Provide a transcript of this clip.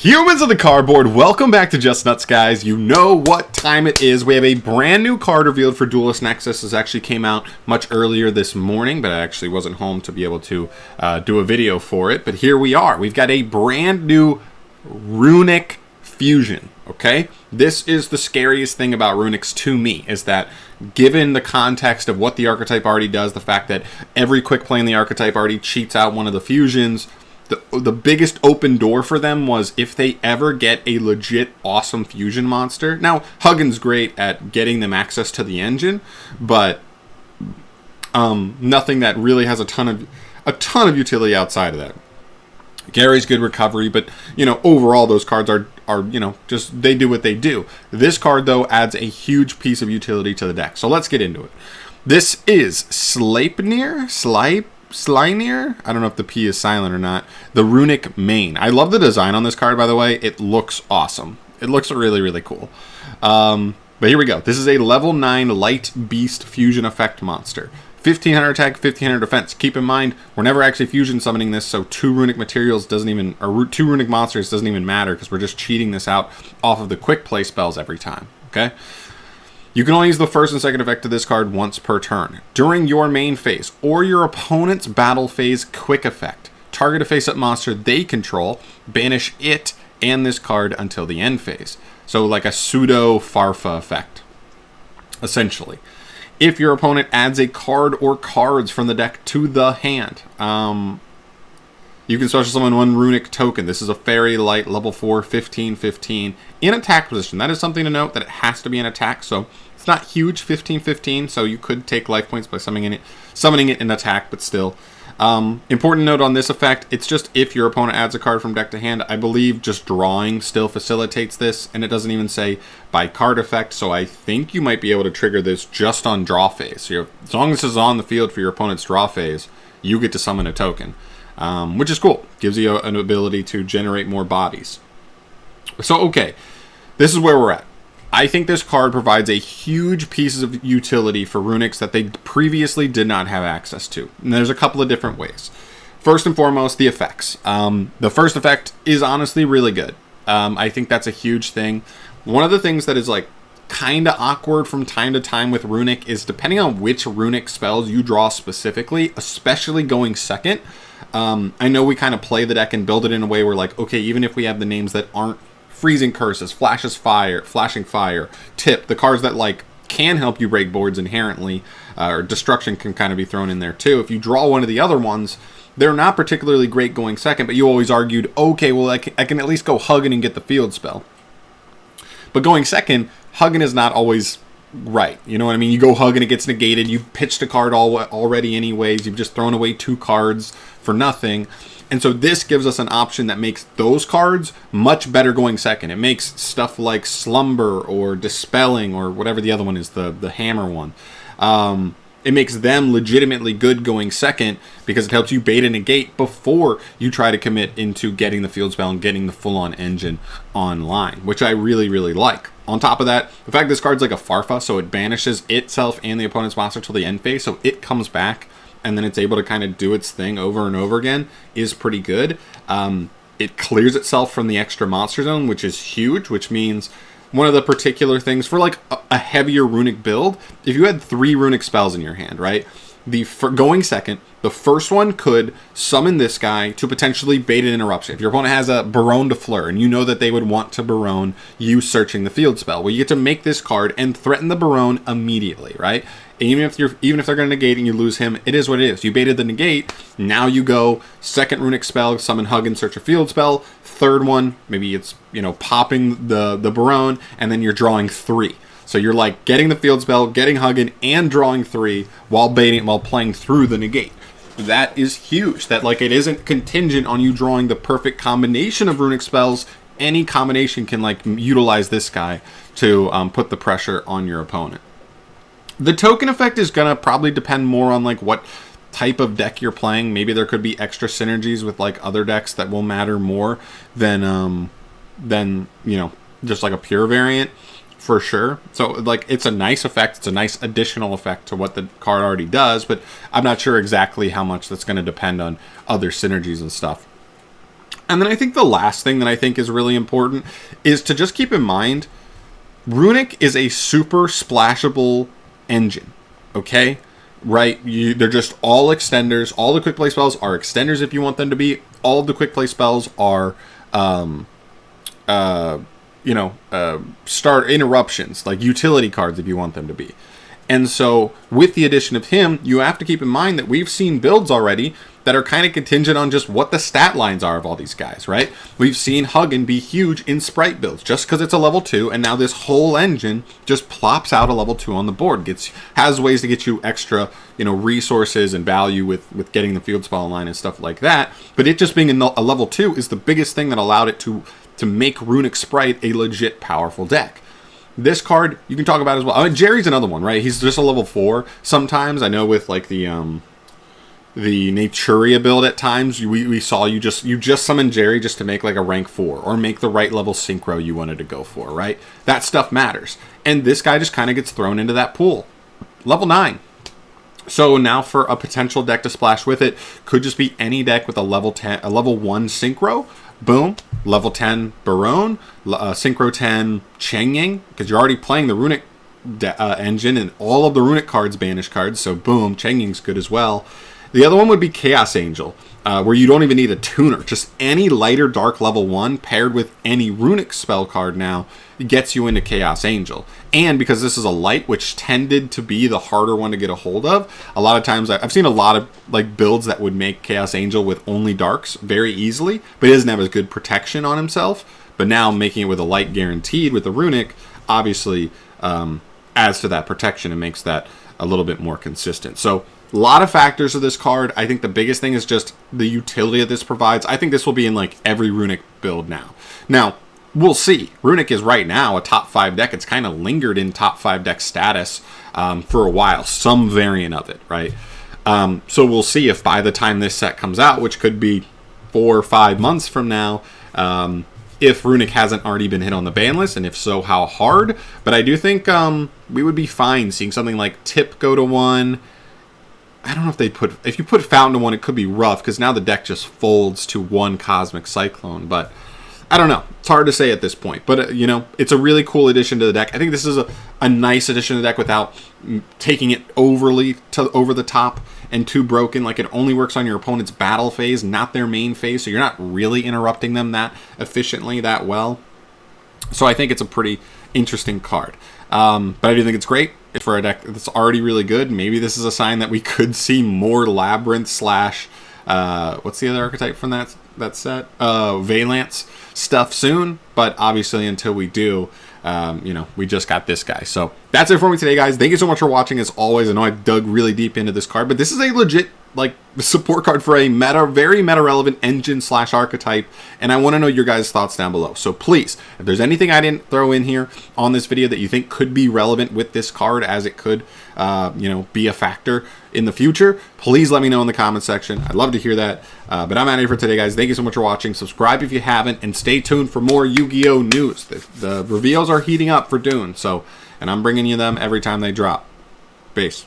Humans of the cardboard, welcome back to Just Nuts, guys. You know what time it is. We have a brand new card revealed for Duelist Nexus. This actually came out much earlier this morning, but I actually wasn't home to be able to do a video for it. But here we are. We've got a brand new RUNICK fusion, okay? This is the scariest thing about RUNICKs to me, is that given the context of what the archetype already does, the fact that every quick play in the archetype already cheats out one of the fusions, the biggest open door for them was if they ever get a legit awesome fusion monster. Now, Huggin's great at getting them access to the engine, but nothing that really has a ton of utility outside of that. Gary's good recovery, but overall those cards are just they do what they do. This card though adds a huge piece of utility to the deck. So let's get into it. This is Sleipnir. I don't know if the P is silent or not. The RUNICK main. I love the design on this card, by the way. It looks awesome. It looks really, really cool. But here we go. This is a level 9 light beast fusion effect monster. 1500 attack, 1500 defense. Keep in mind, we're never actually fusion summoning this, so 2 RUNICK materials doesn't even, or 2 RUNICK monsters doesn't even matter, because we're just cheating this out off of the quick play spells every time. Okay? You can only use the first and second effect of this card once per turn. During your main phase or your opponent's battle phase quick effect, target a face-up monster they control, banish it and this card until the end phase. So like a pseudo farfa effect, essentially. If your opponent adds a card or cards from the deck to the hand, you can special summon 1 RUNICK token. This is a fairy light level 4, 15/15 in attack position. That is something to note, that it has to be in attack. So it's not huge, 15/15. So you could take life points by summoning it in attack, but still. Important note on this effect, it's just if your opponent adds a card from deck to hand. I believe just drawing still facilitates this, and it doesn't even say by card effect. So I think you might be able to trigger this just on draw phase. So as long as this is on the field for your opponent's draw phase, you get to summon a token. Which is cool. Gives you an ability to generate more bodies. So, okay. This is where we're at. I think this card provides a huge piece of utility for RUNICKs that they previously did not have access to. And there's a couple of different ways. First and foremost, the effects. The first effect is honestly really good. I think that's a huge thing. One of the things that is like kind of awkward from time to time with RUNICK is depending on which RUNICK spells you draw specifically, especially going second. I know we kind of play the deck and build it in a way where, like, okay, even if we have the names that aren't freezing curses, flashing fire, tip, the cards that like can help you break boards inherently, or destruction can kind of be thrown in there too. If you draw one of the other ones, they're not particularly great going second, but you always argued, okay, well, I can at least go Huggin and get the field spell. But going second, Huggin is not always right. You know what I mean? You go Hug and it gets negated. You pitched a card already anyways. You've just thrown away 2 cards for nothing. And so this gives us an option that makes those cards much better going second. It makes stuff like Slumber or Dispelling or whatever the other one is, the hammer one. It makes them legitimately good going second because it helps you bait and negate before you try to commit into getting the field spell and getting the full-on engine online, which I really, really like. On top of that, the fact this card's like a farfa, so it banishes itself and the opponent's monster till the end phase, so it comes back and then it's able to kind of do its thing over and over again, is pretty good. It clears itself from the extra monster zone, which is huge, which means one of the particular things for like a heavier RUNICK build, if you had 3 RUNICK spells in your hand, right? For going second, the first one could summon this guy to potentially bait an interruption. If your opponent has a Baronne de Fleur, and you know that they would want to Baronne you searching the field spell, well, you get to make this card and threaten the Baronne immediately, right? Even if they're going to negate and you lose him, it is what it is. You baited the negate. Now you go second RUNICK spell, summon Hug and search a field spell. Third one, maybe it's popping the Baronne, and then you're drawing 3. So you're like getting the field spell, getting Huggin, and drawing 3 while playing through the negate. That is huge. That like it isn't contingent on you drawing the perfect combination of RUNICK spells. Any combination can like utilize this guy to put the pressure on your opponent. The token effect is gonna probably depend more on like what type of deck you're playing. Maybe there could be extra synergies with like other decks that will matter more than just like a pure variant. For sure. So like it's a nice effect. It's a nice additional effect to what the card already does, but I'm not sure exactly how much that's going to depend on other synergies and stuff. And then I think the last thing that I think is really important is to just keep in mind, RUNICK is a super splashable engine, okay? Right? They're just all extenders. All the quick play spells are extenders if you want them to be. All of the quick play spells are, start interruptions, like utility cards if you want them to be. And so with the addition of him, you have to keep in mind that we've seen builds already that are kind of contingent on just what the stat lines are of all these guys, right? We've seen Huggen be huge in sprite builds just because it's a level 2, and now this whole engine just plops out a level 2 on the board. Has ways to get you extra, resources and value with getting the field spell line and stuff like that. But it just being a level 2 is the biggest thing that allowed it to make RUNICK Sprite a legit powerful deck. This card you can talk about as well. I mean, Jerry's another one, right? He's just a level 4 sometimes. I know with like the Naturia build at times, we saw you just summon Jerry just to make like a rank 4 or make the right level synchro you wanted to go for, right? That stuff matters. And this guy just kind of gets thrown into that pool. Level 9. So now for a potential deck to splash with it, could just be any deck with a level 1 synchro. Boom, level 10 Barone, synchro 10 Chengying, because you're already playing the RUNICK engine and all of the RUNICK cards, banish cards, so boom, Chengying's good as well. The other one would be Chaos Angel, where you don't even need a tuner. Just any lighter dark level 1 paired with any RUNICK spell card now gets you into Chaos Angel. And because this is a light, which tended to be the harder one to get a hold of, a lot of times I've seen a lot of like builds that would make Chaos Angel with only darks very easily, but he doesn't have as good protection on himself. But now making it with a light guaranteed with the RUNICK obviously adds to that protection and makes that a little bit more consistent. So a lot of factors of this card. I think the biggest thing is just the utility that this provides. I think this will be in like every RUNICK build now. Now, we'll see. RUNICK is right now a top 5 deck. It's kind of lingered in top 5 deck status for a while. Some variant of it, right? So we'll see if by the time this set comes out, which could be 4 or 5 months from now, if RUNICK hasn't already been hit on the ban list, and if so, how hard. But I do think we would be fine seeing something like Tip go to 1. I don't know if you put Fountain to 1, it could be rough because now the deck just folds to 1 Cosmic Cyclone. But I don't know. It's hard to say at this point. But, it's a really cool addition to the deck. I think this is a nice addition to the deck without taking it over the top and too broken. Like, it only works on your opponent's battle phase, not their main phase. So you're not really interrupting them that efficiently, that well. So I think it's a pretty interesting card. But I do think it's great. If for a deck that's already really good, maybe this is a sign that we could see more Labyrinth slash what's the other archetype from that set? Valance stuff soon. But obviously until we do, we just got this guy. So that's it for me today, guys. Thank you so much for watching. As always, I know I dug really deep into this card, but this is a legit support card for a very meta relevant engine slash archetype, and I want to know your guys' thoughts down below. So please, if there's anything I didn't throw in here on this video that you think could be relevant with this card, as it could be a factor in the future, please let me know in the comment section. I'd love to hear that. But I'm out of here for today, guys. Thank you so much for watching. Subscribe if you haven't, and stay tuned for more Yu-Gi-Oh news. The reveals are heating up for Dune, and I'm bringing you them every time they drop. Peace.